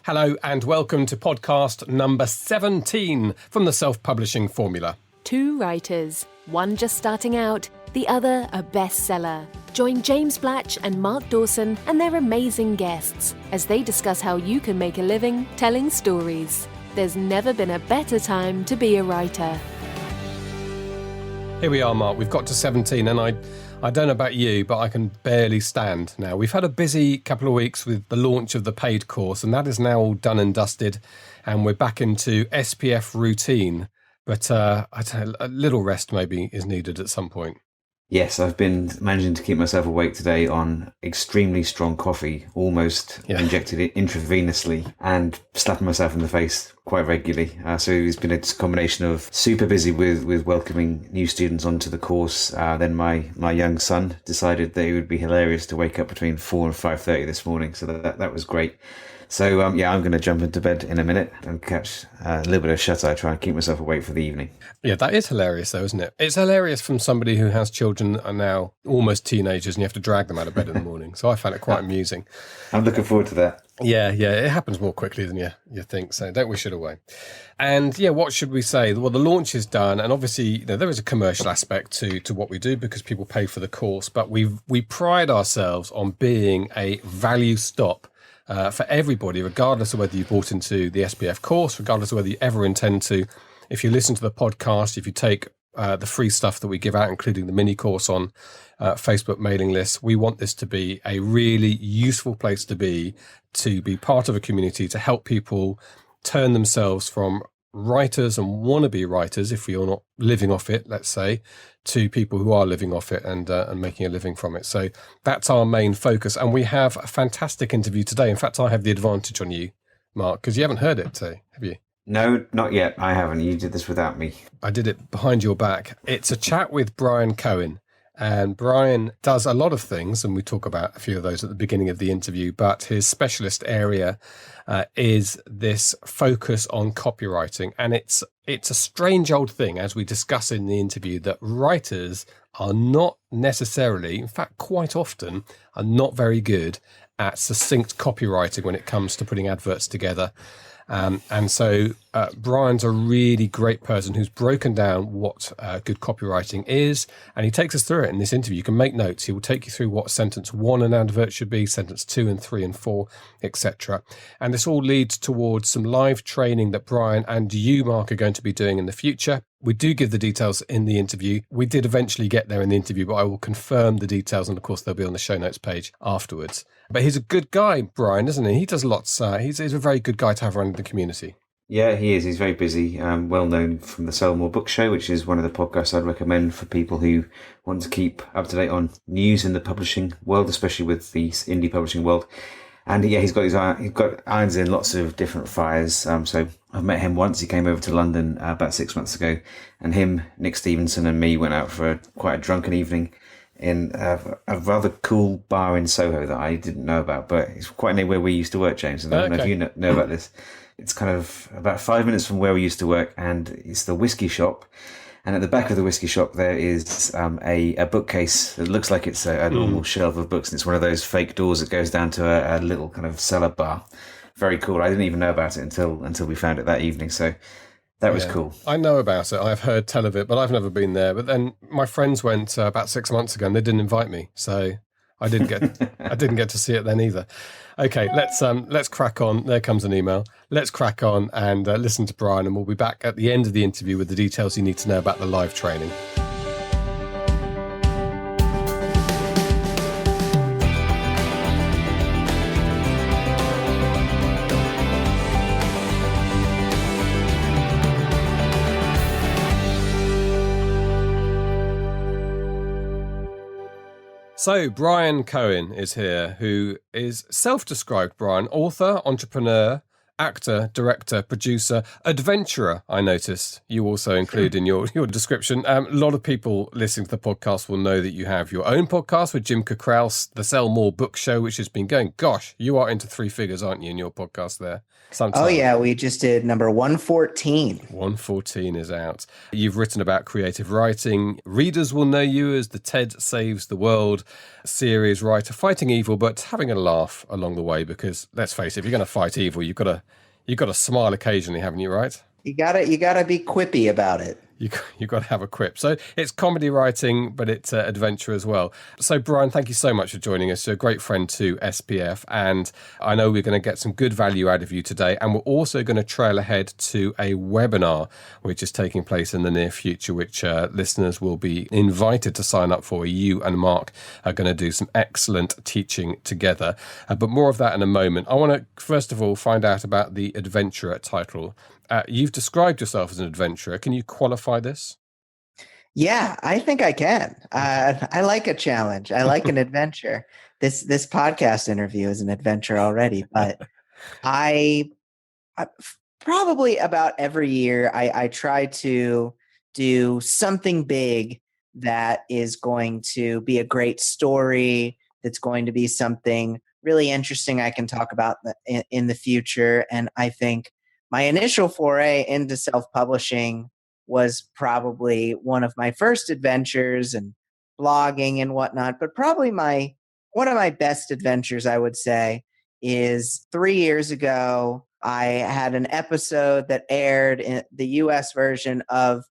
Hello and welcome to podcast number 17 from the Self-Publishing Formula. Two writers, one just starting out, the other a bestseller. Join James Blatch and Mark Dawson and their amazing guests as they discuss how you can make a living telling stories. There's never been a better time to be a writer. Here we are, Mark. We've got to 17 and I don't know about you, but I can barely stand now. We've had a busy couple of weeks with the launch of the paid course, and that is now all done and dusted, and we're back into SPF routine. But I don't know, a little rest maybe is needed at some point. Yes, I've been managing to keep myself awake today on extremely strong coffee, almost injected it intravenously, and slapping myself in the face quite regularly. So it's been a combination of super busy with welcoming new students onto the course. Then my young son decided that it would be hilarious to wake up between 4 and 5:30 this morning. So that was great. So I'm going to jump into bed in a minute and catch a little bit of shut-eye, try and keep myself awake for the evening. Yeah, that is hilarious though, isn't it? It's hilarious from somebody who has children that are now almost teenagers and you have to drag them out of bed in the morning. So I found it quite amusing. I'm looking forward to that. Yeah, it happens more quickly than you think, so don't wish it away. And what should we say? Well, the launch is done, and obviously there is a commercial aspect to what we do because people pay for the course, but we pride ourselves on being a value stop for everybody, regardless of whether you bought into the SPF course, regardless of whether you ever intend to. If you listen to the podcast, if you take the free stuff that we give out, including the mini course on Facebook mailing lists, we want this to be a really useful place to be part of a community, to help people turn themselves from writers and wannabe writers, if you're not living off it, let's say, to people who are living off it and making a living from it. So that's our main focus. And we have a fantastic interview today. In fact, I have the advantage on you, Mark, because you haven't heard it today, have you? No, not yet. I haven't. You did this without me. I did it behind your back. It's a chat with Bryan Cohen. And Bryan does a lot of things, and we talk about a few of those at the beginning of the interview, but his specialist area is this focus on copywriting. And it's a strange old thing, as we discuss in the interview, that writers are not necessarily, in fact, quite often, are not very good at succinct copywriting when it comes to putting adverts together. And so Bryan's a really great person who's broken down what good copywriting is, and he takes us through it in this interview. You can make notes. He will take you through what sentence 1 an advert should be, sentence 2 and 3 and 4, etc. And this all leads towards some live training that Bryan and you, Mark, are going to be doing in the future. We do give the details in the interview. We did eventually get there in the interview, but I will confirm the details, and of course they'll be on the show notes page afterwards. But he's a good guy, Bryan, isn't he? He does lots. He's a very good guy to have around the community. Yeah, he is. He's very busy. Well known from the Sell More Book Show, which is one of the podcasts I'd recommend for people who want to keep up to date on news in the publishing world, especially with the indie publishing world. And he's got irons in lots of different fires. So I've met him once. He came over to London about 6 months ago, and him, Nick Stevenson, and me went out for quite a drunken evening in a rather cool bar in Soho that I didn't know about, but it's quite near where we used to work, James. And I don't know if you know about this. It's kind of about 5 minutes from where we used to work, and it's the whiskey shop. And at the back of the whiskey shop, there is a bookcase that looks like it's a normal shelf of books. And it's one of those fake doors that goes down to a little kind of cellar bar. Very cool. I didn't even know about it until we found it that evening. So that was cool. I know about it. I've heard tell of it, but I've never been there. But then my friends went about 6 months ago and they didn't invite me. So I didn't get to see it then either. Okay, let's crack on. There comes an email. Let's crack on and listen to Bryan, and we'll be back at the end of the interview with the details you need to know about the live training. So Bryan Cohen is here, who is self-described, Bryan, author, entrepreneur, actor, director, producer, adventurer, I noticed you also include in your description. A lot of people listening to the podcast will know that you have your own podcast with Jim Cockrell's The Sell More Book Show, which has been going, gosh, you are into three figures, aren't you, in your podcast there? Sometime. Oh, yeah. We just did number 114. 114 is out. You've written about creative writing. Readers will know you as the Ted Saves the World series writer, fighting evil, but having a laugh along the way, because let's face it, if you're going to fight evil, you've got to smile occasionally, haven't you, right? You gotta be quippy about it. You've got to have a quip. So it's comedy writing, but it's adventure as well. So, Bryan, thank you so much for joining us. You're a great friend to SPF, and I know we're going to get some good value out of you today. And we're also going to trail ahead to a webinar, which is taking place in the near future, which listeners will be invited to sign up for. You and Mark are going to do some excellent teaching together. But more of that in a moment. I want to, first of all, find out about the adventurer title. You've described yourself as an adventurer. Can you qualify this? Yeah, I think I can. I like a challenge. I like an adventure. This podcast interview is an adventure already, but I probably about every year I try to do something big that is going to be a great story, that's going to be something really interesting I can talk about in the future. And I think my initial foray into self-publishing was probably one of my first adventures and blogging and whatnot. But probably one of my best adventures, I would say, is 3 years ago. I had an episode that aired in the US version of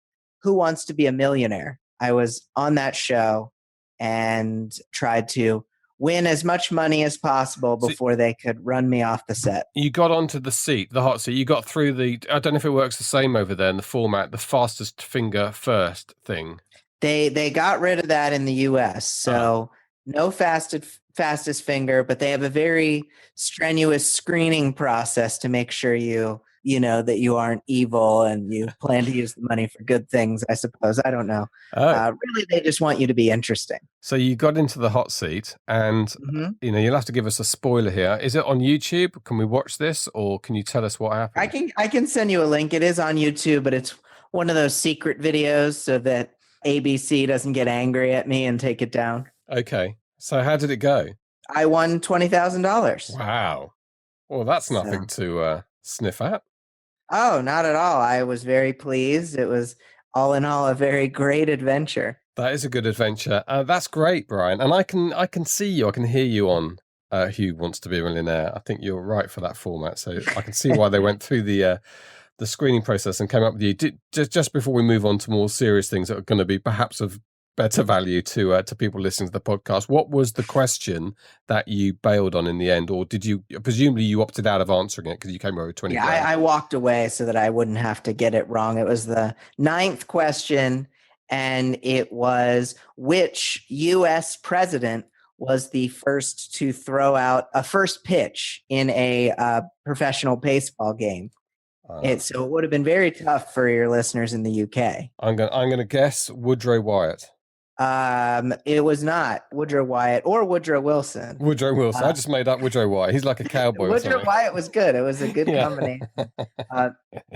Who Wants to Be a Millionaire. I was on that show and tried to win as much money as possible before they could run me off the set. You got onto the hot seat. You got through I don't know if it works the same over there in the format, the fastest finger first thing. They got rid of that in the US. So no fastest finger, but they have a very strenuous screening process to make sure you know that you aren't evil and you plan to use the money for good things, I suppose. I don't know. Really, they just want you to be interesting. So you got into the hot seat, and you'll have to give us a spoiler here. Is it on YouTube? Can we watch this, or can you tell us what happened? I can send you a link. It is on YouTube, but it's one of those secret videos so that ABC doesn't get angry at me and take it down. Okay. So how did it go? I won $20,000. Wow. Well, that's nothing to sniff at. Oh, not at all. I was very pleased. It was all in all a very great adventure. That is a good adventure. That's great, Bryan. And I can see you. I can hear you on Who Wants to Be a Millionaire. I think you're right for that format. So I can see why they went through the screening process and came up with you. Just before we move on to more serious things that are going to be perhaps of better value to people listening to the podcast, what was the question that you bailed on in the end, or did you presumably you opted out of answering it because you came over with 20 grand? I walked away so that I wouldn't have to get it wrong. It was the 9th question, and it was, which U.S. president was the first to throw out a first pitch in a professional baseball game? So it would have been very tough for your listeners in the UK. I'm gonna guess Woodrow Wyatt. It was not Woodrow Wyatt orRow Wilson. Woodrow Wilson. I just made up Woodrow Wyatt. He's like a cowboy. Woodrow Wyatt was good. It was a good combination.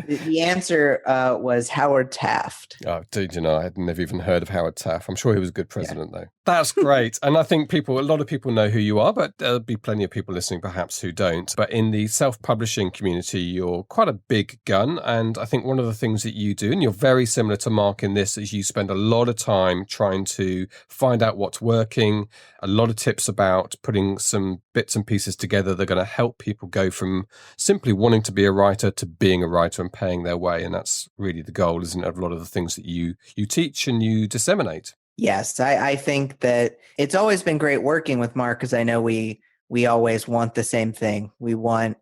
The answer was Howard Taft. Oh, dude, I had never even heard of Howard Taft. I'm sure he was a good president, though. That's great. And I think a lot of people know who you are, but there'll be plenty of people listening perhaps who don't. But in the self-publishing community, you're quite a big gun. And I think one of the things that you do, and you're very similar to Mark in this, is you spend a lot of time trying to find out what's working, a lot of tips about putting some bits and pieces together that are going to help people go from simply wanting to be a writer to being a writer and paying their way. And that's really the goal, isn't it, of a lot of the things that you teach and you disseminate. Yes, I think that it's always been great working with Mark, because I know we always want the same thing. We want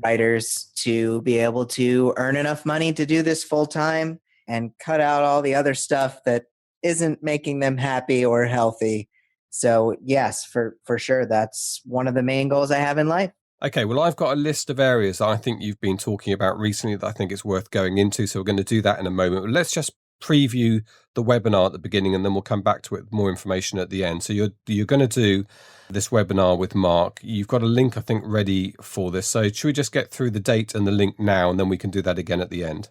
writers to be able to earn enough money to do this full time and cut out all the other stuff that isn't making them happy or healthy. So yes, for sure, that's one of the main goals I have in life. Okay, well, I've got a list of areas I think you've been talking about recently that I think it's worth going into. So we're going to do that in a moment. But let's just preview the webinar at the beginning, and then we'll come back to it with more information at the end. So you're going to do this webinar with Mark. You've got a link, I think, ready for this. So should we just get through the date and the link now, and then we can do that again at the end?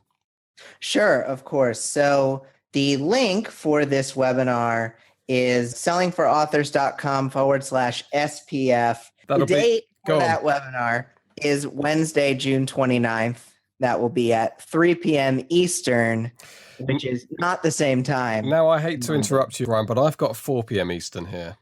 Sure, of course. So the link for this webinar is sellingforauthors.com/SPF. The date for that webinar is Wednesday, June 29th. That will be at 3 p.m. Eastern, which is not the same time. Now, I hate to interrupt you, Brian, but I've got 4 p.m. Eastern here.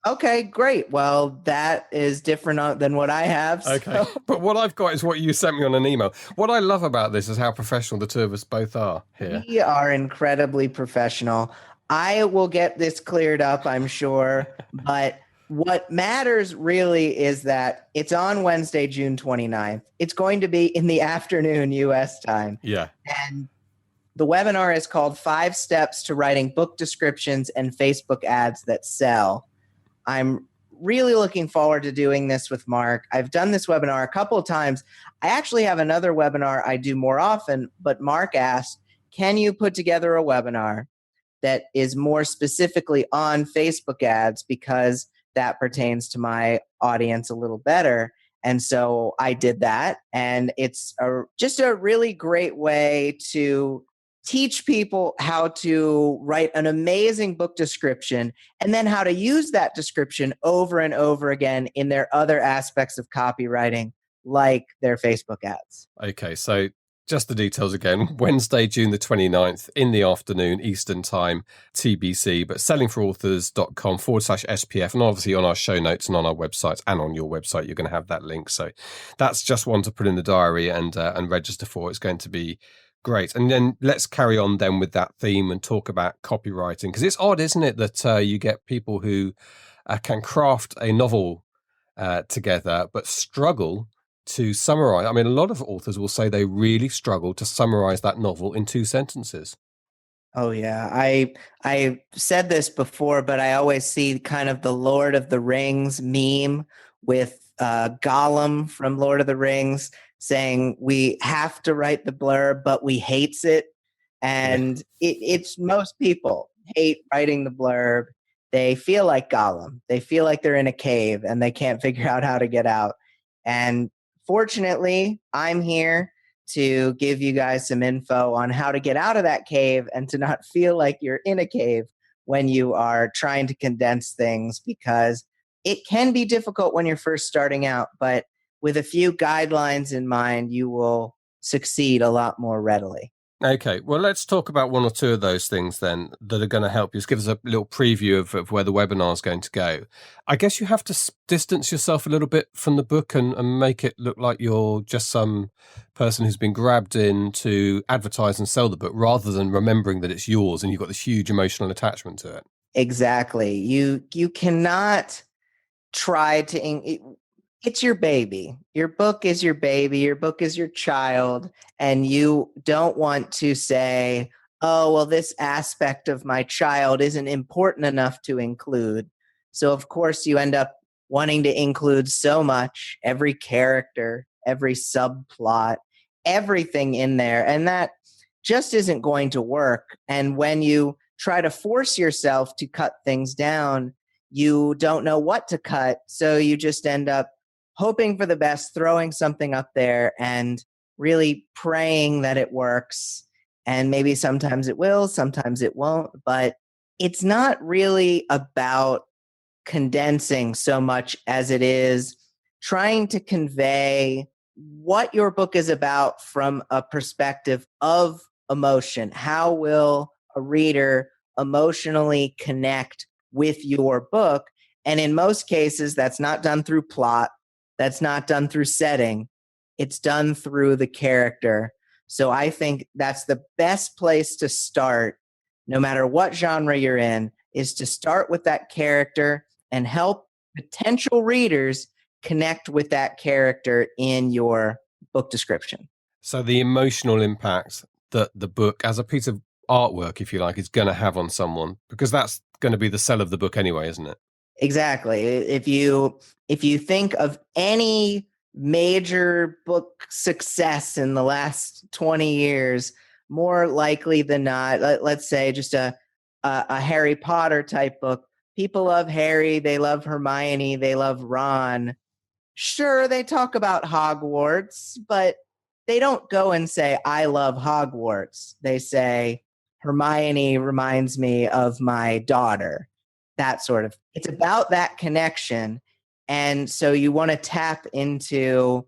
Okay, great. Well, that is different than what I have. So. Okay, but what I've got is what you sent me on an email. What I love about this is how professional the two of us both are here. We are incredibly professional. I will get this cleared up, I'm sure. But what matters really is that it's on Wednesday, June 29th. It's going to be in the afternoon U.S. time. Yeah. And the webinar is called 5 Steps to Writing Book Descriptions and Facebook Ads That Sell. I'm really looking forward to doing this with Mark. I've done this webinar a couple of times. I actually have another webinar I do more often, but Mark asked, can you put together a webinar that is more specifically on Facebook ads, because that pertains to my audience a little better? And so I did that, and it's just a really great way to teach people how to write an amazing book description and then how to use that description over and over again in their other aspects of copywriting, like their Facebook ads. Okay, so just the details again. Wednesday, June the 29th in the afternoon, Eastern time, TBC, but sellingforauthors.com/SPF. And obviously on our show notes and on our website and on your website, you're going to have that link. So that's just one to put in the diary and register for. It's going to be great. And then let's carry on then with that theme and talk about copywriting, because it's odd, isn't it, that you get people who can craft a novel together but struggle to summarize. I mean, a lot of authors will say they really struggle to summarize that novel in 2 sentences. Oh yeah, I said this before, but I always see kind of the Lord of the Rings meme with Gollum from Lord of the Rings saying, we have to write the blurb, but we hates it. And it's most people hate writing the blurb. They feel like Gollum. They feel like they're in a cave and they can't figure out how to get out. And fortunately, I'm here to give you guys some info on how to get out of that cave and to not feel like you're in a cave when you are trying to condense things, because it can be difficult when you're first starting out, but with a few guidelines in mind, you will succeed a lot more readily. Okay, well, let's talk about 1 or 2 of those things then that are going to help you. Just give us a little preview of where the webinar is going to go. I guess you have to distance yourself a little bit from the book and make it look like you're just some person who's been grabbed in to advertise and sell the book, rather than remembering that it's yours and you've got this huge emotional attachment to it. Exactly. You cannot try to... It's your baby. Your book is your baby. Your book is your child. And you don't want to say, oh, well, this aspect of my child isn't important enough to include. So, of course, you end up wanting to include so much, every character, every subplot, everything in there. And that just isn't going to work. And when you try to force yourself to cut things down, you don't know what to cut. So you just end up hoping for the best, throwing something up there and really praying that it works. And maybe sometimes it will, sometimes it won't, but it's not really about condensing so much as it is trying to convey what your book is about from a perspective of emotion. How will a reader emotionally connect with your book? And in most cases, that's not done through plot. That's not done through setting. It's done through the character. So I think that's the best place to start, no matter what genre you're in, is to start with that character and help potential readers connect with that character in your book description. So the emotional impact that the book, as a piece of artwork, if you like, is going to have on someone, because that's going to be the sell of the book anyway, isn't it? Exactly. If you think of any major book success in the last 20 years, more likely than not, let's say just a Harry Potter type book, people love Harry, they love Hermione, they love Ron. Sure, they talk about Hogwarts, but they don't go and say, I love Hogwarts. They say, Hermione reminds me of my daughter. That sort of, it's about that connection. And so you want to tap into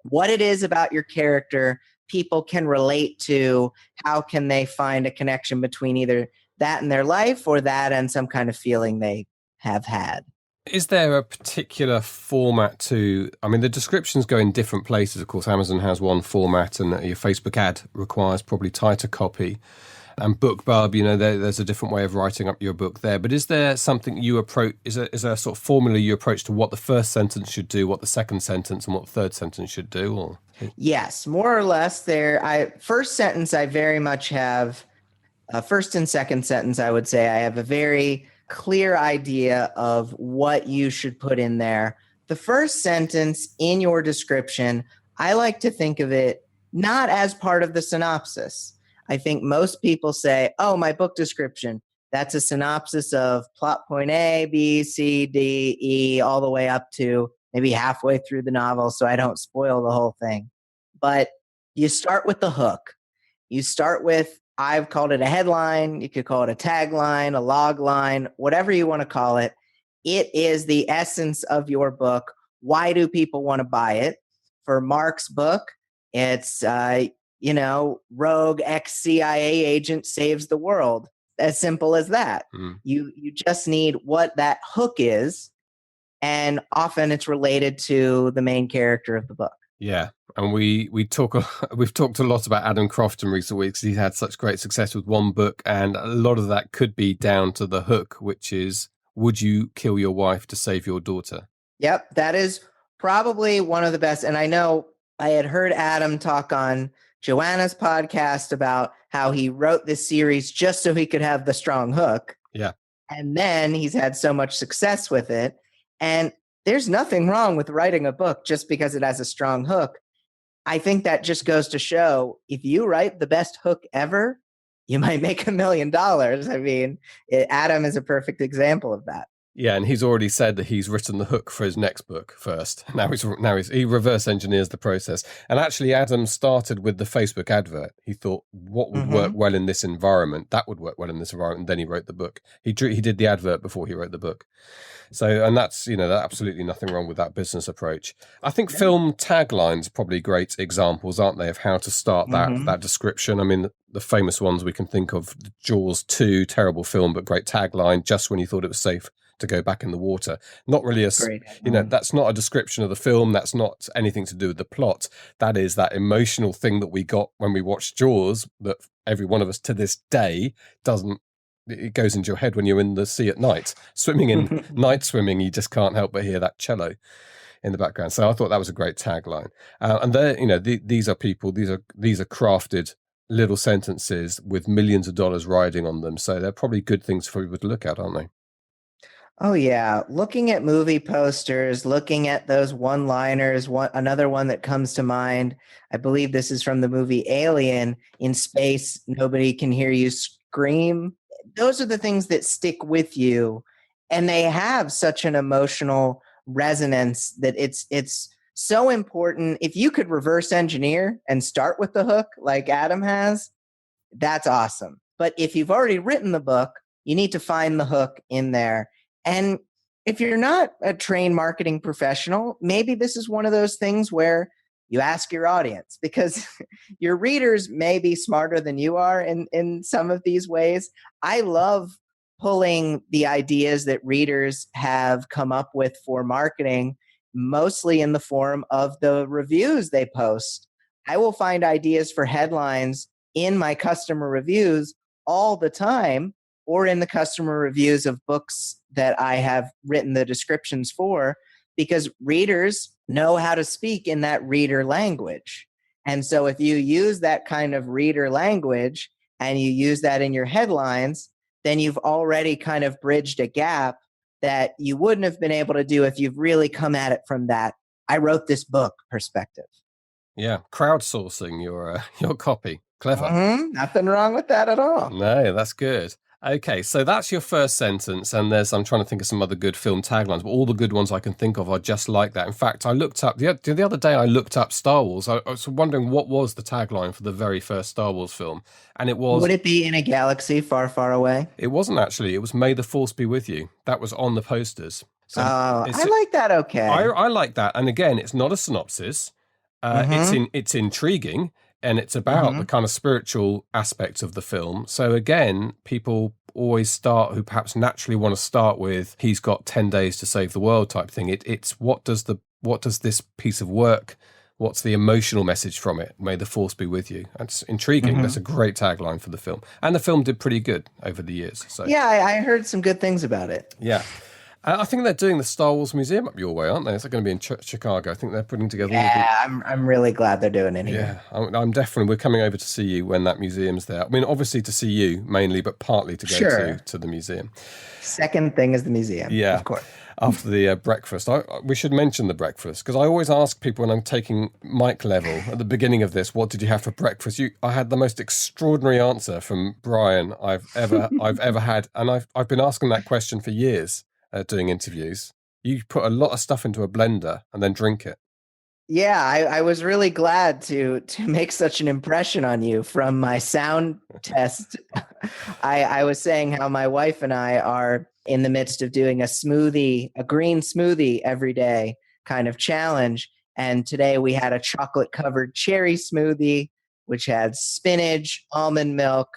what it is about your character people can relate to. How can they find a connection between either that in their life or that and some kind of feeling they have had? Is there a particular format to, I mean, the descriptions go in different places. Of course, Amazon has one format and your Facebook ad requires probably tighter copy. And BookBub, there's a different way of writing up your book there. But is there something you approach, is there a sort of formula you approach to what the first sentence should do, what the second sentence and what the third sentence should do? Or? Yes, more or less there. First sentence, I very much have, first and second sentence, I would say I have a very clear idea of what you should put in there. The first sentence in your description, I like to think of it not as part of the synopsis. I think most people say, oh, my book description, that's a synopsis of plot point A, B, C, D, E, all the way up to maybe halfway through the novel so I don't spoil the whole thing. But you start with the hook. You start with, I've called it a headline. You could call it a tagline, a log line, whatever you want to call it. It is the essence of your book. Why do people want to buy it? For Mark's book, it's, rogue ex-CIA agent saves the world. As simple as that. You just need what that hook is, and often it's related to the main character of the book. Yeah, and we've talked a lot about Adam Croft in recent weeks. He's had such great success with one book, and a lot of that could be down to the hook, which is, would you kill your wife to save your daughter? Yep, that is probably one of the best. And I know I had heard Adam talk on Joanna's podcast about how he wrote this series just so he could have the strong hook. Yeah. And then he's had so much success with it. And there's nothing wrong with writing a book just because it has a strong hook. I think that just goes to show if you write the best hook ever, you might make $1 million. I mean, Adam is a perfect example of that. Yeah, and he's already said that he's written the hook for his next book first. Now he reverse engineers the process. And actually, Adam started with the Facebook advert. He thought, what would work well in this environment? That would work well in this environment. And then he wrote the book. He did the advert before he wrote the book. So, and that's, there's absolutely nothing wrong with that business approach. I think film taglines probably great examples, aren't they, of how to start that description. I mean, the famous ones we can think of, Jaws 2, terrible film, but great tagline, just when you thought it was safe to go back in the water. Not really that's not a description of the film. That's not anything to do with the plot. That is that emotional thing that we got when we watched Jaws that every one of us to this day it goes into your head when you're in the sea at night. Swimming in night swimming, you just can't help but hear that cello in the background. So I thought that was a great tagline. And there, these are people, these are crafted little sentences with millions of dollars riding on them. So they're probably good things for people to look at, aren't they? Oh, yeah. Looking at movie posters, looking at those one-liners, another one that comes to mind, I believe this is from the movie Alien, in space, nobody can hear you scream. Those are the things that stick with you, and they have such an emotional resonance that it's so important. If you could reverse engineer and start with the hook like Adam has, that's awesome. But if you've already written the book, you need to find the hook in there. And if you're not a trained marketing professional, maybe this is one of those things where you ask your audience, because your readers may be smarter than you are in some of these ways. I love pulling the ideas that readers have come up with for marketing, mostly in the form of the reviews they post. I will find ideas for headlines in my customer reviews all the time, or in the customer reviews of books that I have written the descriptions for, because readers know how to speak in that reader language. And so if you use that kind of reader language and you use that in your headlines, then you've already kind of bridged a gap that you wouldn't have been able to do if you've really come at it from that, I wrote this book perspective. Yeah, crowdsourcing your copy. Clever. Nothing wrong with that at all. No, that's good. Okay, so that's your first sentence, and I'm trying to think of some other good film taglines, but all the good ones I can think of are just like that. In fact, I looked up, the other day I looked up Star Wars. I was wondering what was the tagline for the very first Star Wars film, and Would it be in a galaxy far, far away? it wasn't actually, it was May the Force be with you. That was on the posters. So I like that. Okay. I like that. And again, it's not a synopsis. It's intriguing, and it's about the kind of spiritual aspects of the film. So again, people always start who perhaps naturally want to start with he's got 10 days to save the world type thing. It's what does this piece of work, what's the emotional message from it? May the force be with you. That's intriguing. That's a great tagline for the film. And the film did pretty good over the years. So yeah, I heard some good things about it. yeah. I think they're doing the Star Wars Museum up your way, aren't they? It's going to be in Chicago. I think they're putting together. Yeah, I'm really glad they're doing it here. Yeah, I'm definitely. We're coming over to see you when that museum's there. I mean, obviously to see you mainly, but partly to go to the museum. Second thing is the museum. Yeah, of course. After the breakfast, we should mention the breakfast because I always ask people when I'm taking mic level at the beginning of this, what did you have for breakfast? I had the most extraordinary answer from Brian I've ever had, and I've been asking that question for years. Doing interviews, you put a lot of stuff into a blender and then drink it. Yeah, I was really glad to make such an impression on you from my sound test. I was saying how my wife and I are in the midst of doing a green smoothie every day kind of challenge. And today we had a chocolate covered cherry smoothie, which had spinach, almond milk,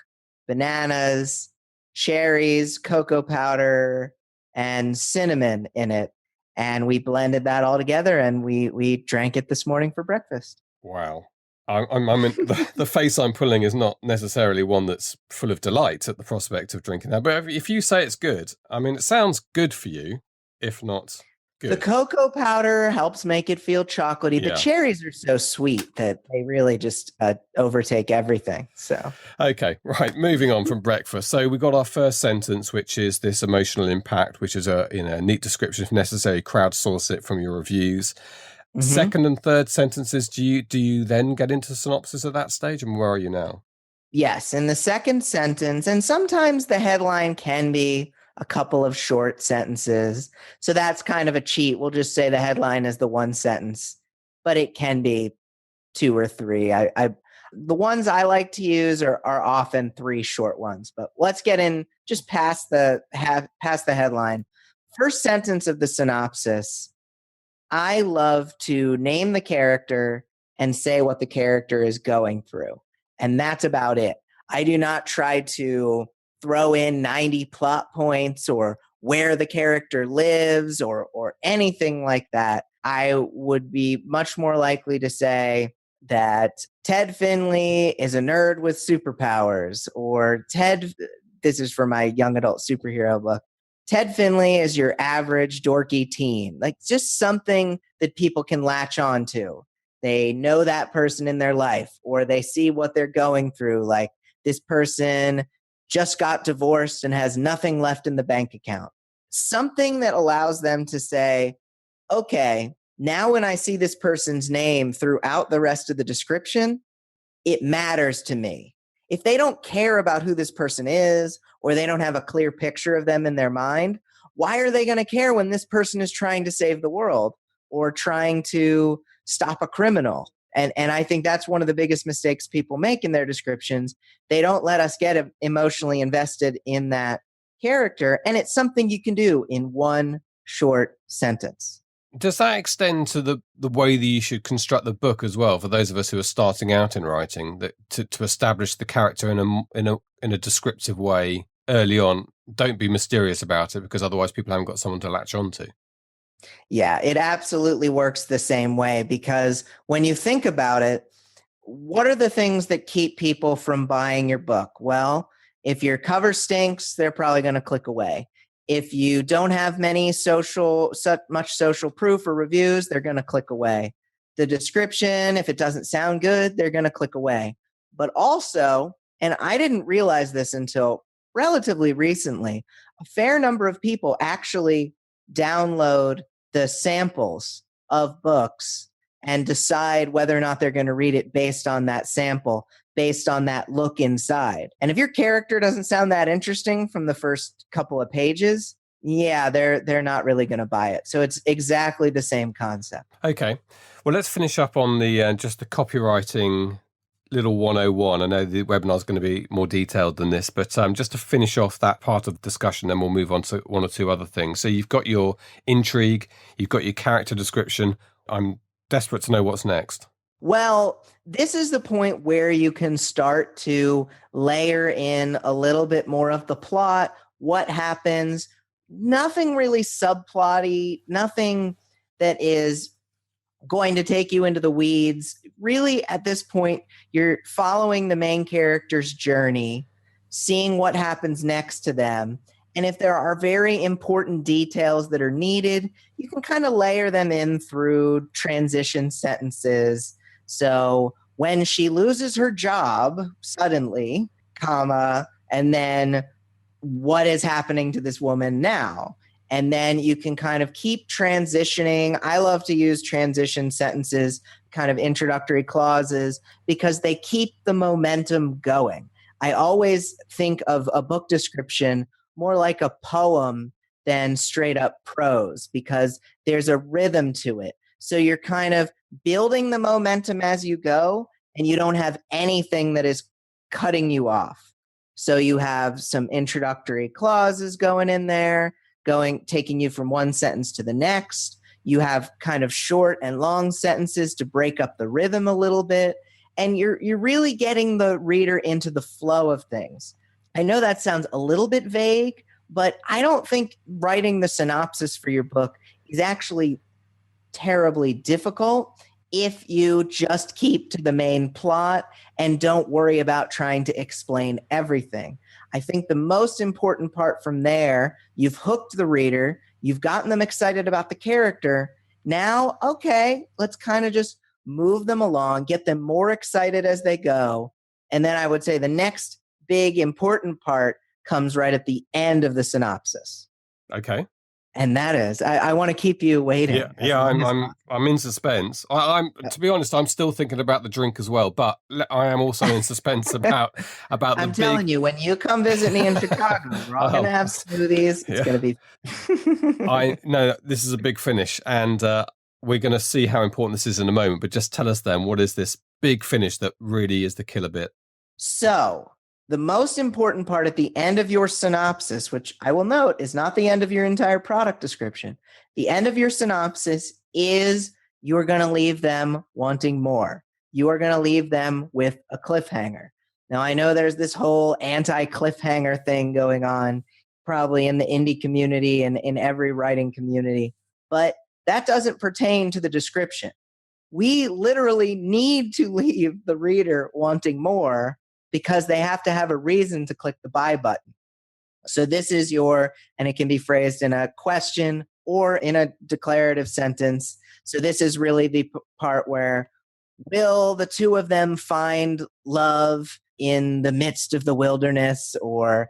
bananas, cherries, cocoa powder, and cinnamon in it. And we blended that all together and we drank it this morning for breakfast. Wow. The face I'm pulling is not necessarily one that's full of delight at the prospect of drinking that. But if you say it's good, I mean, it sounds good for you, if not good. The cocoa powder helps make it feel chocolatey. Yeah. The cherries are so sweet that they really just overtake everything. So okay, right. Moving on from breakfast. So we got our first sentence, which is this emotional impact, which is a neat description. If necessary, crowdsource it from your reviews. Second and third sentences. Do you then get into synopsis at that stage, and where are you now? Yes, in the second sentence, and sometimes the headline can be a couple of short sentences. So that's kind of a cheat. We'll just say the headline is the one sentence, but it can be two or three. The ones I like to use are often three short ones, but let's get in just past the headline. First sentence of the synopsis. I love to name the character and say what the character is going through. And that's about it. I do not try to throw in 90 plot points or where the character lives or anything like that. I would be much more likely to say that Ted Finley is a nerd with superpowers, or this is for my young adult superhero book, Ted Finley is your average dorky teen. Like just something that people can latch on to. They know that person in their life, or they see what they're going through. Like this person just got divorced and has nothing left in the bank account. Something that allows them to say, okay, now when I see this person's name throughout the rest of the description, it matters to me. If they don't care about who this person is, or they don't have a clear picture of them in their mind, why are they going to care when this person is trying to save the world or trying to stop a criminal? And I think that's one of the biggest mistakes people make in their descriptions. They don't let us get emotionally invested in that character. And it's something you can do in one short sentence. Does that extend to the way that you should construct the book as well, for those of us who are starting out in writing, that to establish the character in a descriptive way early on? Don't be mysterious about it, because otherwise people haven't got someone to latch onto. Yeah, it absolutely works the same way, because when you think about it, what are the things that keep people from buying your book? Well, if your cover stinks, they're probably going to click away. If you don't have much social proof or reviews, they're going to click away. The description, if it doesn't sound good, they're going to click away. But also, and I didn't realize this until relatively recently, a fair number of people actually download the samples of books and decide whether or not they're going to read it based on that sample. based on that look inside. And if your character doesn't sound that interesting from the first couple of pages, yeah, they're not really going to buy it. So it's exactly the same concept. Okay. Well, let's finish up on the just the copywriting little 101. I know the webinar is going to be more detailed than this, but just to finish off that part of the discussion, then we'll move on to one or two other things. So you've got your intrigue, you've got your character description. I'm desperate to know what's next. Well, this is the point where you can start to layer in a little bit more of the plot, what happens, nothing really subplotty, nothing that is going to take you into the weeds. Really, at this point, you're following the main character's journey, seeing what happens next to them. And if there are very important details that are needed, you can kind of layer them in through transition sentences. So when she loses her job suddenly, comma, and then what is happening to this woman now? And then you can kind of keep transitioning. I love to use transition sentences, kind of introductory clauses, because they keep the momentum going. I always think of a book description more like a poem than straight up prose, because there's a rhythm to it. So you're kind of building the momentum as you go, and you don't have anything that is cutting you off. So you have some introductory clauses going in there, taking you from one sentence to the next. You have kind of short and long sentences to break up the rhythm a little bit. And you're really getting the reader into the flow of things. I know that sounds a little bit vague, but I don't think writing the synopsis for your book is actually terribly difficult if you just keep to the main plot and don't worry about trying to explain everything. I think the most important part from there, you've hooked the reader, you've gotten them excited about the character. Now, okay, let's kind of just move them along, get them more excited as they go. And then I would say the next big important part comes right at the end of the synopsis. Okay. And that is, I want to keep you waiting. Yeah, I'm in suspense. I'm to be honest, I'm still thinking about the drink as well, but I am also in suspense about I'm telling you, when you come visit me in Chicago, we're all gonna have smoothies. It's gonna be. I know this is a big finish, and we're going to see how important this is in a moment. But just tell us then, what is this big finish that really is the killer bit? So the most important part at the end of your synopsis, which I will note is not the end of your entire product description. The end of your synopsis is you're going to leave them wanting more. You are going to leave them with a cliffhanger. Now, I know there's this whole anti-cliffhanger thing going on, probably in the indie community and in every writing community, but that doesn't pertain to the description. We literally need to leave the reader wanting more, because they have to have a reason to click the buy button. So this is and it can be phrased in a question or in a declarative sentence. So this is really the part where, will the two of them find love in the midst of the wilderness? Or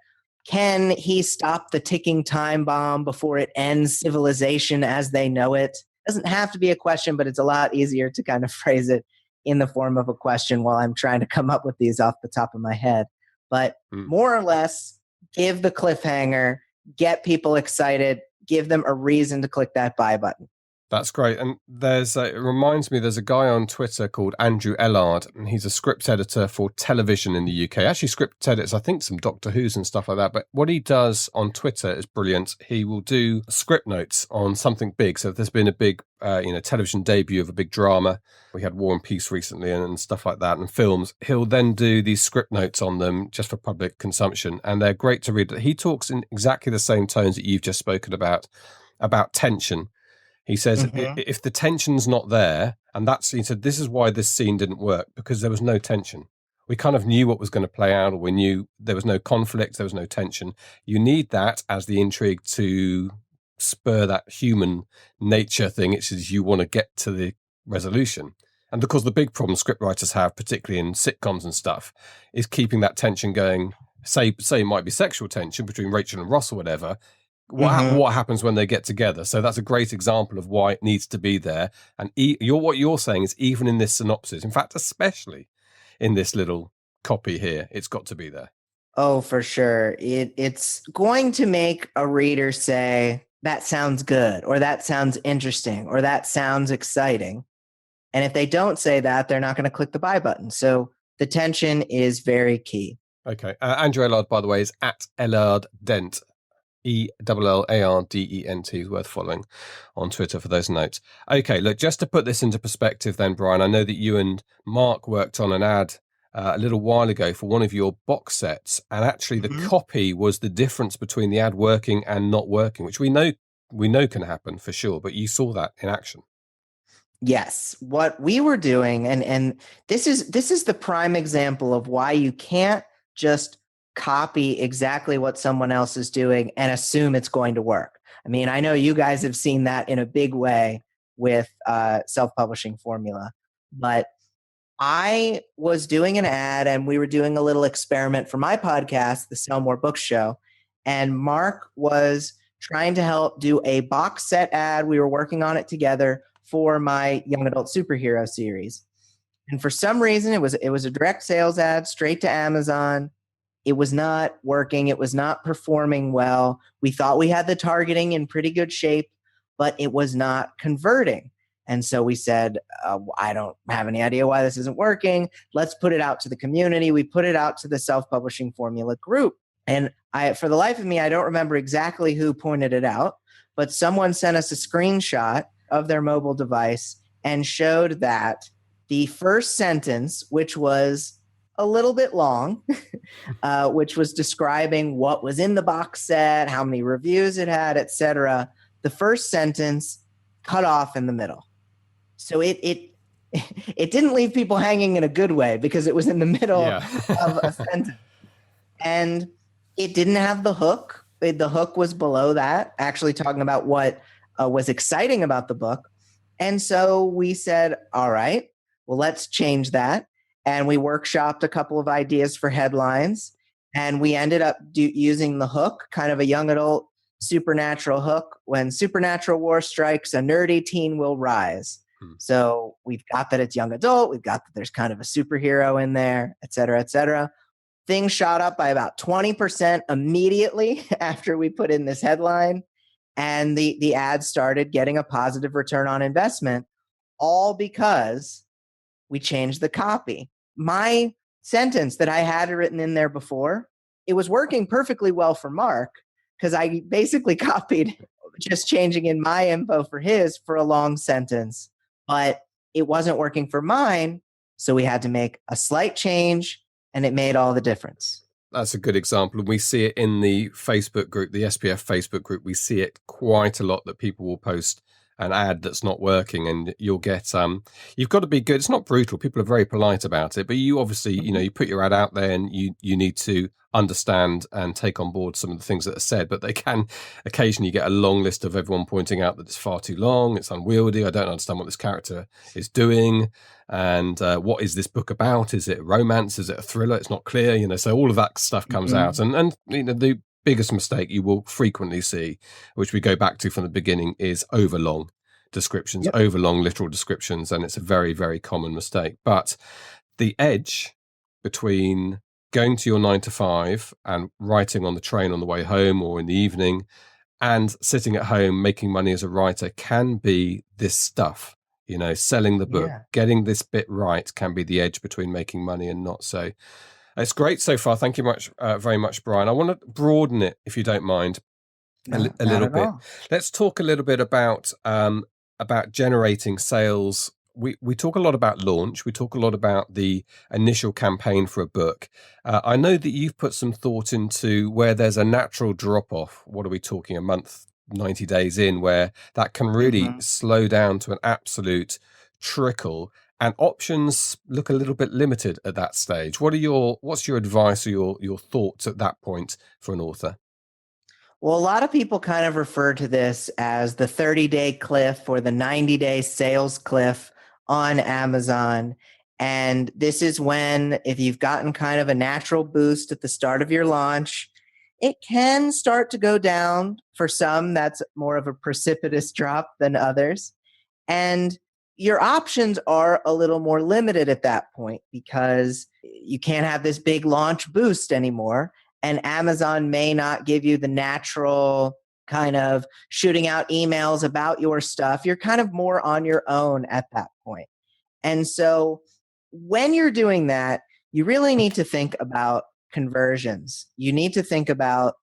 can he stop the ticking time bomb before it ends civilization as they know it? It doesn't have to be a question, but it's a lot easier to kind of phrase it in the form of a question while I'm trying to come up with these off the top of my head. But more or less, give the cliffhanger, get people excited, give them a reason to click that buy button. That's great. And it reminds me, there's a guy on Twitter called Andrew Ellard, and he's a script editor for television in the UK. Actually, script edits, I think, some Doctor Who's and stuff like that. But what he does on Twitter is brilliant. He will do script notes on something big. So if there's been a big, television debut of a big drama, we had War and Peace recently and stuff like that, and films, he'll then do these script notes on them just for public consumption. And they're great to read. He talks in exactly the same tones that you've just spoken about tension. He says, if the tension's not there, and he said, this is why this scene didn't work, because there was no tension. We kind of knew what was going to play out, or we knew there was no conflict, there was no tension. You need that as the intrigue to spur that human nature thing. It's as you want to get to the resolution. And because the big problem scriptwriters have, particularly in sitcoms and stuff, is keeping that tension going. Say it might be sexual tension between Rachel and Ross or whatever. What happens when they get together? So that's a great example of why it needs to be there. And what you're saying is, even in this synopsis, in fact, especially in this little copy here. It's got to be there. Oh, for sure. It's going to make a reader say, that sounds good, or that sounds interesting, or that sounds exciting. And if they don't say that, they're not going to click the buy button. So the tension is very key. Okay. Andrew Ellard, by the way, is at Ellard Dent. ELLARDENT is worth following on Twitter for those notes. Okay, look, just to put this into perspective then, Brian, I know that you and Mark worked on an ad a little while ago for one of your box sets, and actually the copy was the difference between the ad working and not working, which we know can happen for sure, but you saw that in action. Yes, what we were doing, and this is the prime example of why you can't just copy exactly what someone else is doing and assume it's going to work. I mean, I know you guys have seen that in a big way with self-publishing formula, but I was doing an ad and we were doing a little experiment for my podcast, the Sell More Books Show, and Mark was trying to help do a box set ad. We were working on it together for my young adult superhero series. And for some reason, it was a direct sales ad straight to Amazon. It was not working. It was not performing well. We thought we had the targeting in pretty good shape, but it was not converting. And so we said, I don't have any idea why this isn't working. Let's put it out to the community. We put it out to the self-publishing formula group. And for the life of me, I don't remember exactly who pointed it out, but someone sent us a screenshot of their mobile device and showed that the first sentence, which was a little bit long, which was describing what was in the box set, how many reviews it had, etc. The first sentence cut off in the middle. So it didn't leave people hanging in a good way because it was in the middle of a sentence. And it didn't have the hook. The hook was below that, actually talking about what was exciting about the book. And so we said, all right, well, let's change that. And we workshopped a couple of ideas for headlines. And we ended up using the hook, kind of a young adult supernatural hook. When supernatural war strikes, a nerdy teen will rise. So we've got that it's young adult. We've got that there's kind of a superhero in there, et cetera, et cetera. Things shot up by about 20% immediately after we put in this headline. And the ad started getting a positive return on investment, all because we changed the copy. My sentence that I had written in there before, it was working perfectly well for Mark because I basically copied just changing in my info for his for a long sentence, but it wasn't working for mine. So we had to make a slight change and it made all the difference. That's a good example. And we see it in the Facebook group, the SPF Facebook group. We see it quite a lot that people will post an ad that's not working and you'll get, you've got to be good. It's not brutal. People are very polite about it, but you obviously, you put your ad out there and you need to understand and take on board some of the things that are said, but they can occasionally get a long list of everyone pointing out that it's far too long. It's unwieldy. I don't understand what this character is doing. And what is this book about? Is it romance? Is it a thriller? It's not clear, so all of that stuff comes out. And the biggest mistake you will frequently see, which we go back to from the beginning, is overlong descriptions, overlong literal descriptions. And it's a very, very common mistake. But the edge between going to your 9 to 5 and writing on the train on the way home or in the evening and sitting at home making money as a writer can be this stuff. Selling the book, getting this bit right can be the edge between making money and not. So it's great so far. Thank you very much, Brian. I want to broaden it, if you don't mind, a little bit. Let's talk a little bit about generating sales. We talk a lot about launch. We talk a lot about the initial campaign for a book. I know that you've put some thought into where there's a natural drop-off. What are we talking, a month, 90 days in, where that can really slow down to an absolute trickle and options look a little bit limited at that stage. What's your advice or your thoughts at that point for an author? Well, a lot of people kind of refer to this as the 30-day cliff or the 90-day sales cliff on Amazon. And this is when, if you've gotten kind of a natural boost at the start of your launch, it can start to go down. For some, that's more of a precipitous drop than others. And your options are a little more limited at that point because you can't have this big launch boost anymore. And Amazon may not give you the natural kind of shooting out emails about your stuff. You're kind of more on your own at that point. And so when you're doing that, you really need to think about conversions. You need to think about,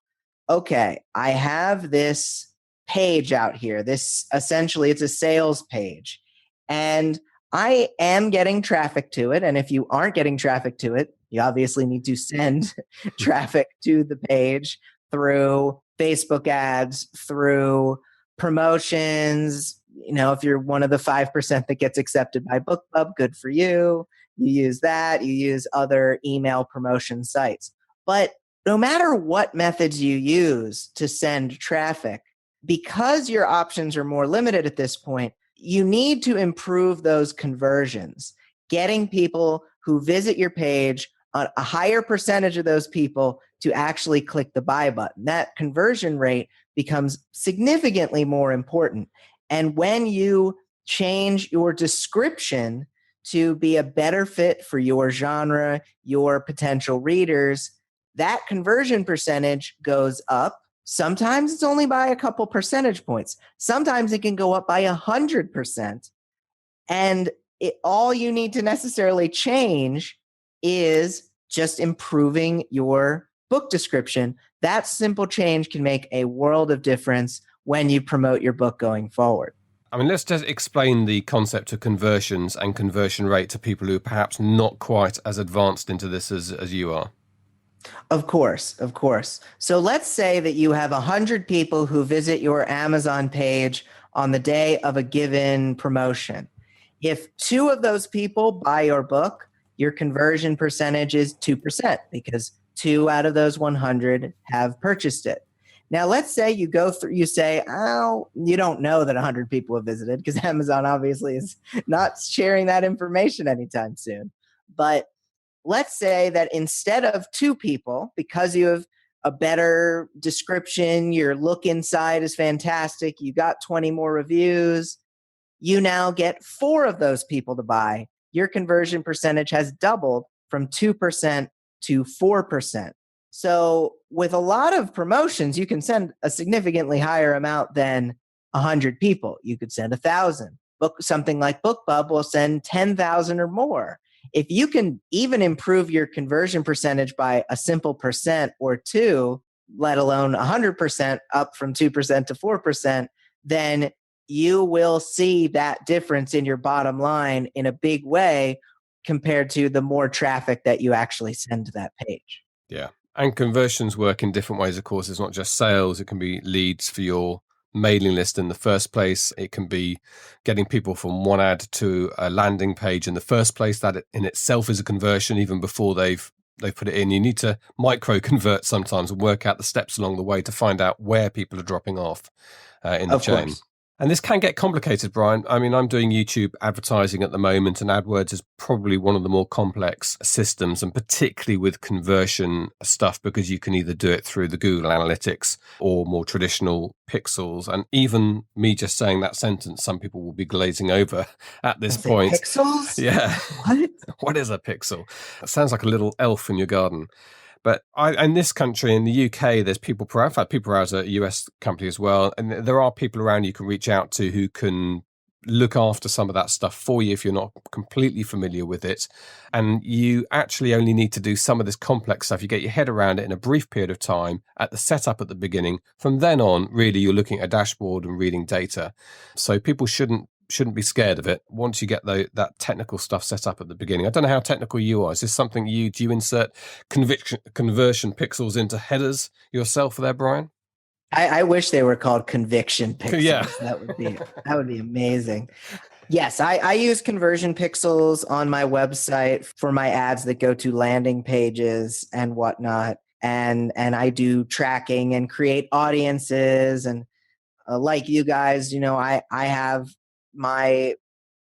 okay, I have this page out here. This essentially, it's a sales page. And I am getting traffic to it. And if you aren't getting traffic to it, you obviously need to send traffic to the page through Facebook ads, through promotions. If you're one of the 5% that gets accepted by BookBub, good for you. You use that. You use other email promotion sites. But no matter what methods you use to send traffic, because your options are more limited at this point, you need to improve those conversions, getting people who visit your page, a higher percentage of those people to actually click the buy button. That conversion rate becomes significantly more important. And when you change your description to be a better fit for your genre, your potential readers, that conversion percentage goes up. Sometimes it's only by a couple percentage points. Sometimes it can go up by 100%. And all you need to necessarily change is just improving your book description. That simple change can make a world of difference when you promote your book going forward. I mean, let's just explain the concept of conversions and conversion rate to people who are perhaps not quite as advanced into this as you are. Of course. So let's say that you have 100 people who visit your Amazon page on the day of a given promotion. If 2 of those people buy your book, your conversion percentage is 2% because 2 out of those 100 have purchased it. Now, let's say you go through, you say, oh, you don't know that 100 people have visited because Amazon obviously is not sharing that information anytime soon. But let's say that instead of 2 people, because you have a better description, your look inside is fantastic, you got 20 more reviews, you now get 4 of those people to buy. Your conversion percentage has doubled from 2% to 4%. So with a lot of promotions, you can send a significantly higher amount than 100 people. You could send 1,000. Something like BookBub will send 10,000 or more. If you can even improve your conversion percentage by a simple percent or 2, let alone 100% up from 2% to 4%, then you will see that difference in your bottom line in a big way compared to the more traffic that you actually send to that page. Yeah. And conversions work in different ways, of course. It's not just sales. It can be leads for your mailing list in the first place. It can be getting people from one ad to a landing page in the first place. That in itself is a conversion even before they've put it in. You need to micro convert sometimes and work out the steps along the way to find out where people are dropping off in the chain. Course. And this can get complicated, Brian. I mean, I'm doing YouTube advertising at the moment, and AdWords is probably one of the more complex systems, and particularly with conversion stuff, because you can either do it through the Google Analytics or more traditional pixels. And even me just saying that sentence, some people will be glazing over at this point. Pixels? Yeah. What? What is a pixel? It sounds like a little elf in your garden. But in this country, in the UK, there's People Per Hour. In fact, People Per Hour is a US company as well. And there are people around you can reach out to who can look after some of that stuff for you if you're not completely familiar with it. And you actually only need to do some of this complex stuff. You get your head around it in a brief period of time at the setup at the beginning. From then on, really, you're looking at a dashboard and reading data. So people shouldn't be scared of it once you get that technical stuff set up at the beginning. I don't know how technical you are. Is this something do you insert conversion pixels into headers yourself there, Brian? I wish they were called conviction pixels. Yeah. That would be amazing. Yes, I use conversion pixels on my website for my ads that go to landing pages and whatnot. And I do tracking and create audiences. And like you guys, I have my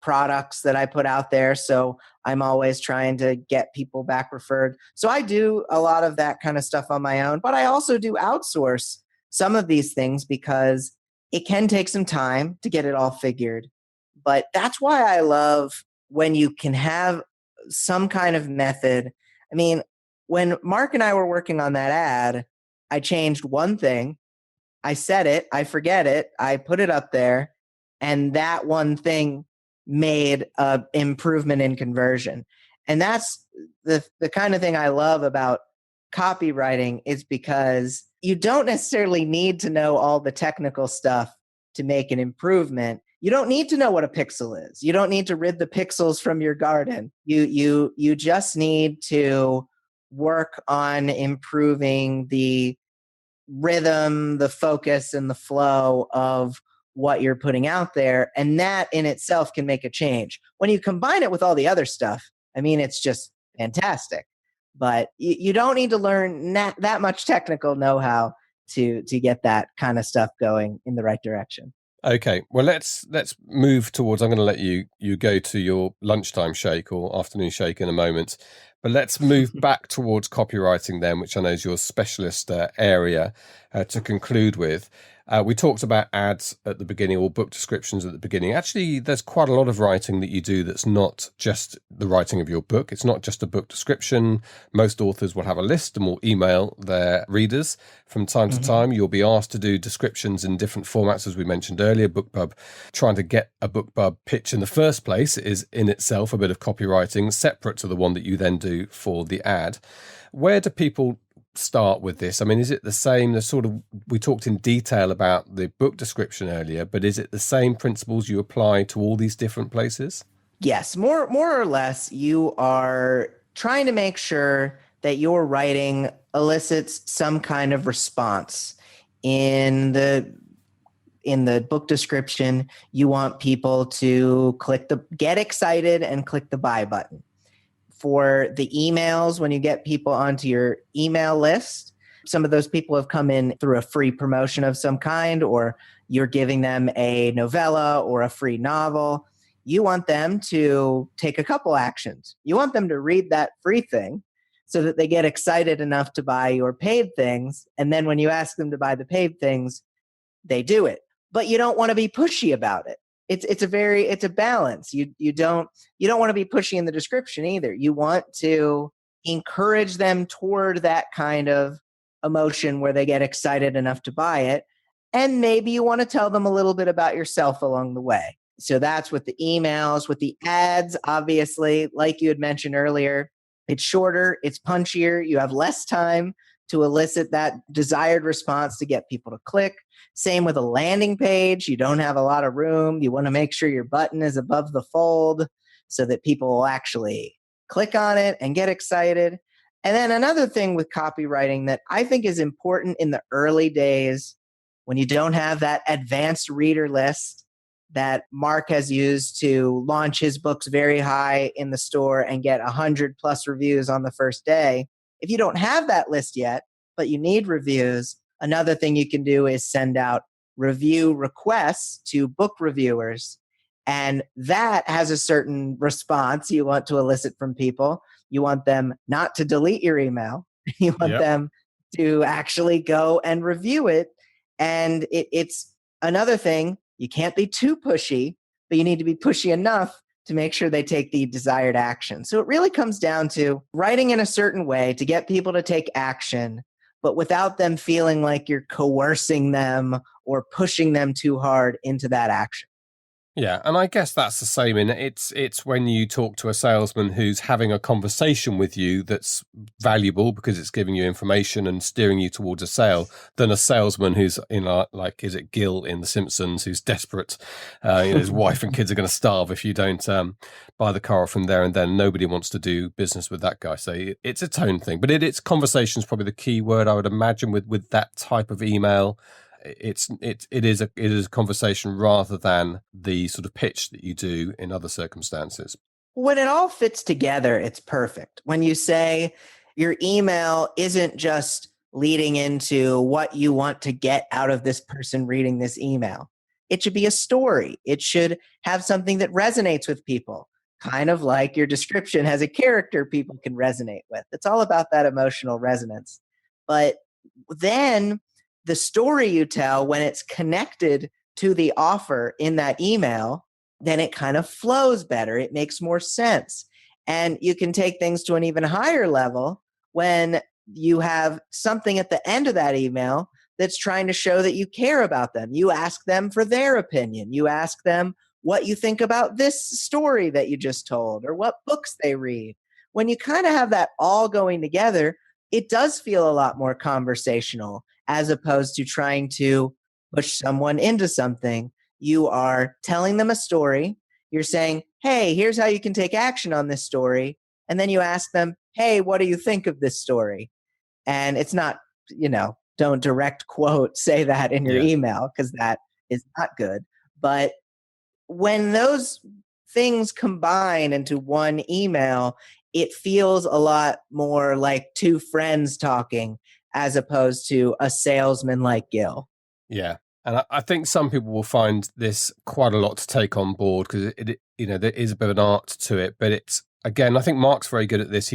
products that I put out there. So I'm always trying to get people back referred. So I do a lot of that kind of stuff on my own, but I also do outsource some of these things because it can take some time to get it all figured. But that's why I love when you can have some kind of method I mean, when Mark and I were working on that ad, I changed one thing. I said it, I forget it, I put it up there, and that one thing made an improvement in conversion. And that's the kind of thing I love about copywriting, is because you don't necessarily need to know all the technical stuff to make an improvement. You don't need to know what a pixel is. You don't need to rid the pixels from your garden. You just need to work on improving the rhythm, the focus, and the flow of what you're putting out there. And that in itself can make a change. When you combine it with all the other stuff, I mean, it's just fantastic. But you don't need to learn that much technical know-how to get that kind of stuff going in the right direction. Okay, well, let's move towards. I'm going to let you go to your lunchtime shake or afternoon shake in a moment, but let's move back towards copywriting then, which I know is your specialist area, to conclude with. We talked about ads at the beginning, or book descriptions at the beginning. Actually, there's quite a lot of writing that you do that's not just the writing of your book. It's not just a book description. Most authors will have a list and will email their readers. From time to time, you'll be asked to do descriptions in different formats, as we mentioned earlier. BookBub, trying to get a BookBub pitch in the first place is in itself a bit of copywriting, separate to the one that you then do for the ad. Where do people start with this? I mean, is it the same, the sort of, we talked in detail about the book description earlier, but is it the same principles you apply to all these different places? Yes, more or less. You are trying to make sure that your writing elicits some kind of response. In the book description, you want people to get excited and click the buy button. For the emails, when you get people onto your email list, some of those people have come in through a free promotion of some kind, or you're giving them a novella or a free novel. You want them to take a couple actions. You want them to read that free thing so that they get excited enough to buy your paid things. And then when you ask them to buy the paid things, they do it. But you don't want to be pushy about it. It's a balance. You don't want to be pushy in the description either. You want to encourage them toward that kind of emotion where they get excited enough to buy it. And maybe you want to tell them a little bit about yourself along the way. So that's with the emails. With the ads, obviously, like you had mentioned earlier, it's shorter, it's punchier, you have less time to elicit that desired response to get people to click. Same with a landing page. You don't have a lot of room. You want to make sure your button is above the fold so that people will actually click on it and get excited. And then another thing with copywriting that I think is important in the early days, when you don't have that advanced reader list that Mark has used to launch his books very high in the store and get 100+ reviews on the first day. If you don't have that list yet, but you need reviews, another thing you can do is send out review requests to book reviewers. And that has a certain response you want to elicit from people. You want them not to delete your email. You want them to actually go and review it. And it's another thing. You can't be too pushy, but you need to be pushy enough to make sure they take the desired action. So it really comes down to writing in a certain way to get people to take action, but without them feeling like you're coercing them or pushing them too hard into that action. Yeah, and I guess that's the same in it's when you talk to a salesman who's having a conversation with you that's valuable because it's giving you information and steering you towards a sale, than a salesman who's like, is it Gil in The Simpsons, who's desperate, his wife and kids are going to starve if you don't buy the car from there and then. Nobody wants to do business with that guy. So it's a tone thing, but it's conversation is probably the key word, I would imagine, with that type of email. It is a conversation rather than the sort of pitch that you do in other circumstances. When it all fits together, it's perfect. When you say your email isn't just leading into what you want to get out of this person reading this email. It should be a story. It should have something that resonates with people, kind of like your description has a character people can resonate with. It's all about that emotional resonance. But then the story you tell, when it's connected to the offer in that email, then it kind of flows better. It makes more sense. And you can take things to an even higher level when you have something at the end of that email that's trying to show that you care about them. You ask them for their opinion. You ask them what you think about this story that you just told or what books they read. When you kind of have that all going together, it does feel a lot more conversational as opposed to trying to push someone into something. You are telling them a story. You're saying, hey, here's how you can take action on this story. And then you ask them, hey, what do you think of this story? And it's not, don't direct quote, say that in your email because that is not good. But when those things combine into one email, it feels a lot more like two friends talking as opposed to a salesman like Gil. Yeah. And I think some people will find this quite a lot to take on board because there is a bit of an art to it. But it's, again, I think Mark's very good at this.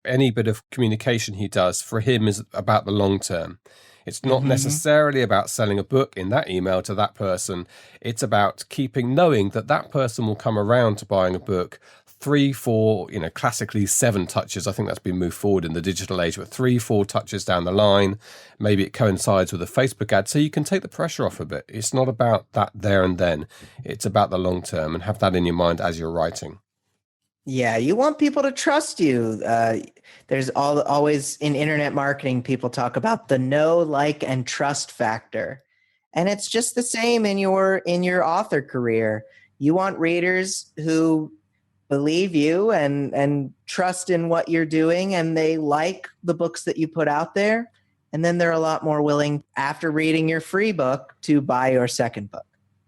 Any bit of communication he does for him is about the long term. It's not necessarily about selling a book in that email to that person. It's about knowing that that person will come around to buying a book 3, 4, classically 7 touches. I think that's been moved forward in the digital age, but 3, 4 touches down the line. Maybe it coincides with a Facebook ad. So you can take the pressure off a bit. It's not about that there and then. It's about the long term, and have that in your mind as you're writing. Yeah, you want people to trust you. There's always in internet marketing, people talk about the know, like, and trust factor. And it's just the same in your author career. You want readers who believe you and trust in what you're doing, and they like the books that you put out there. And then they're a lot more willing, after reading your free book, to buy your second book.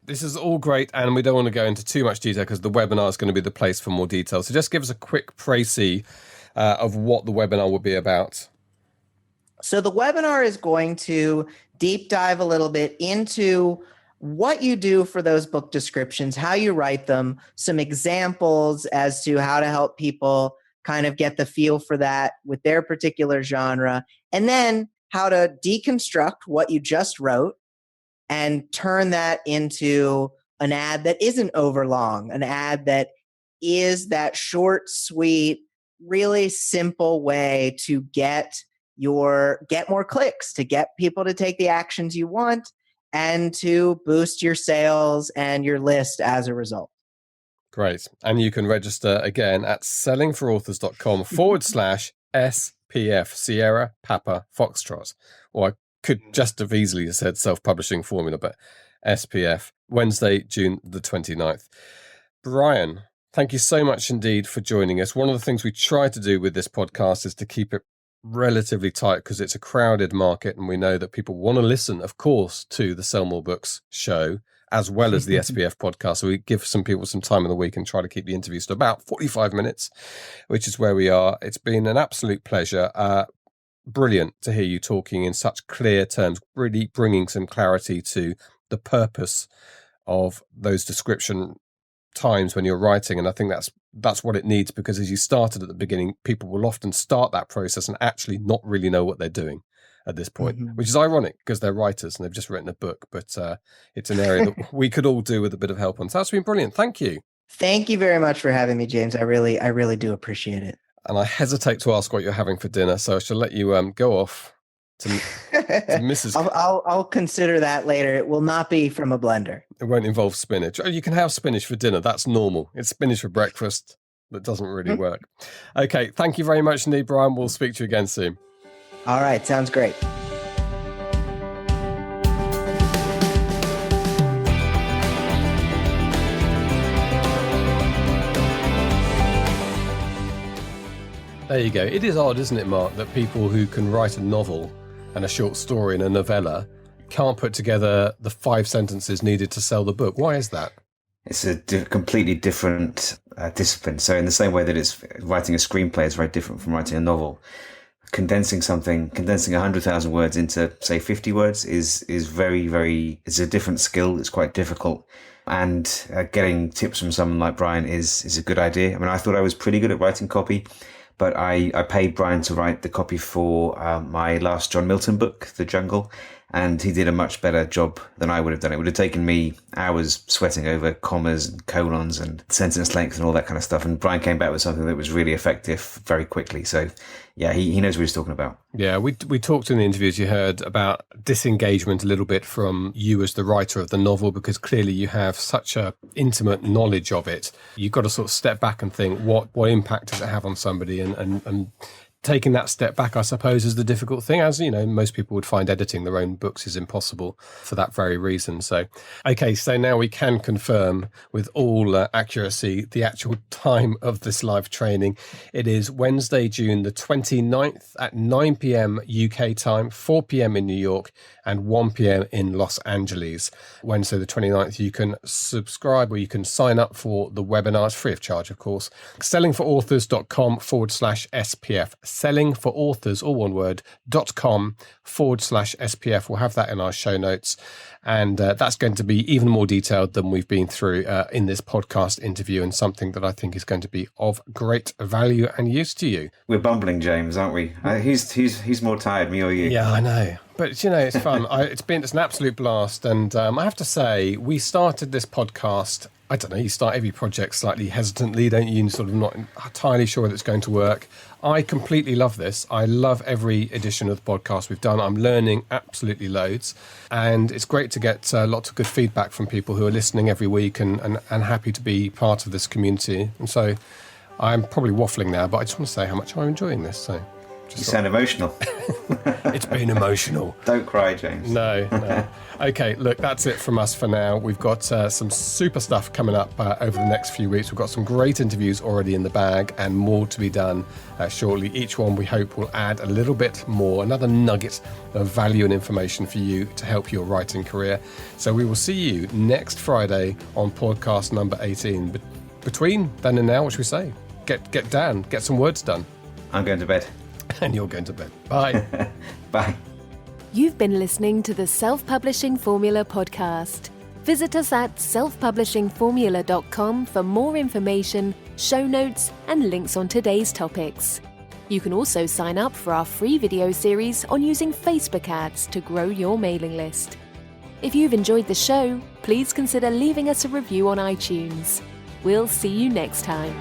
This is all great, and we don't want to go into too much detail because the webinar is going to be the place for more detail. So just give us a quick précis of what the webinar will be about. So the webinar is going to deep dive a little bit into what you do for those book descriptions, how you write them, some examples as to how to help people kind of get the feel for that with their particular genre, and then how to deconstruct what you just wrote and turn that into an ad that isn't overlong, an ad that is that short, sweet, really simple way to get more clicks, to get people to take the actions you want, and to boost your sales and your list as a result. Great. And you can register again at sellingforauthors.com/SPF, Sierra Papa Foxtrot. Or I could just have easily said self-publishing formula, but SPF, Wednesday, June the 29th. Bryan, thank you so much indeed for joining us. One of the things we try to do with this podcast is to keep it relatively tight because it's a crowded market, and we know that people want to listen, of course, to the Sell More Books show as well as the SPF podcast. So we give some people some time in the week and try to keep the interviews to about 45 minutes, which is where we are. It's been an absolute pleasure. Brilliant to hear you talking in such clear terms, really bringing some clarity to the purpose of those description times when you're writing. And I think that's what it needs, because as you started at the beginning, people will often start that process and actually not really know what they're doing at this point, which is ironic because they're writers and they've just written a book, but it's an area that we could all do with a bit of help on. So that's been brilliant. Thank you. Thank you very much for having me, James. I really do appreciate it. And I hesitate to ask what you're having for dinner, so I shall let you go off to Mrs. I'll consider that later. It will not be from a blender. It won't involve spinach. Oh, you can have spinach for dinner. That's normal. It's spinach for breakfast. That doesn't really work. Okay, thank you very much indeed, Bryan. We'll speak to you again soon. All right, sounds great. There you go. It is odd, isn't it, Mark, that people who can write a novel and a short story and a novella can't put together the 5 sentences needed to sell the book. Why is that? It's a completely different discipline. So in the same way that it's writing a screenplay is very different from writing a novel, condensing 100,000 words into, say, 50 words is very, very, it's a different skill. It's quite difficult. And getting tips from someone like Bryan is a good idea. I mean, I thought I was pretty good at writing copy, but I paid Bryan to write the copy for my last John Milton book, The Jungle. and he did a much better job than I would have done. It would have taken me hours sweating over commas and colons and sentence length and all that kind of stuff. And Brian came back with something that was really effective very quickly. So yeah, he knows what he's talking about. Yeah, we talked in the interviews you heard about disengagement a little bit from you as the writer of the novel, because clearly you have such a intimate knowledge of it. You've got to sort of step back and think, what impact does it have on somebody? And taking that step back, I suppose, is the difficult thing. As you know, most people would find editing their own books is impossible for that very reason. So, okay, so now we can confirm with all accuracy the actual time of this live training. It is Wednesday, June the 29th at 9 p.m. UK time, 4 p.m. in New York, and 1 p.m. in Los Angeles. Wednesday the 29th, you can subscribe or you can sign up for the webinar. It's free of charge, of course. sellingforauthors.com/SPF. sellingforauthors, all one word, .com/SPF. We'll have that in our show notes. And that's going to be even more detailed than we've been through in this podcast interview, and something that I think is going to be of great value and use to you. We're bumbling, James, aren't we? Who's more tired, me or you? Yeah, I know. But, you know, it's fun. It's an absolute blast. And I have to say, we started this podcast, I don't know, you start every project slightly hesitantly, don't you? And sort of not entirely sure that it's going to work. I completely love this. I love every edition of the podcast we've done. I'm learning absolutely loads. And it's great to get lots of good feedback from people who are listening every week and happy to be part of this community. And so I'm probably waffling now, but I just want to say how much I'm enjoying this. So you sound emotional. It's been emotional. Don't cry, James. No. Okay, look, that's it from us for now. We've got some super stuff coming up over the next few weeks. We've got some great interviews already in the bag and more to be done shortly. Each one, we hope, will add a little bit more, another nugget of value and information for you to help your writing career. So we will see you next Friday on podcast number 18. But between then and now, what should we say? Get down, get some words done. I'm going to bed. And you're going to bed. Bye. Bye. You've been listening to the Self-Publishing Formula podcast. Visit us at selfpublishingformula.com for more information, show notes, and links on today's topics. You can also sign up for our free video series on using Facebook ads to grow your mailing list. If you've enjoyed the show, please consider leaving us a review on iTunes. We'll see you next time.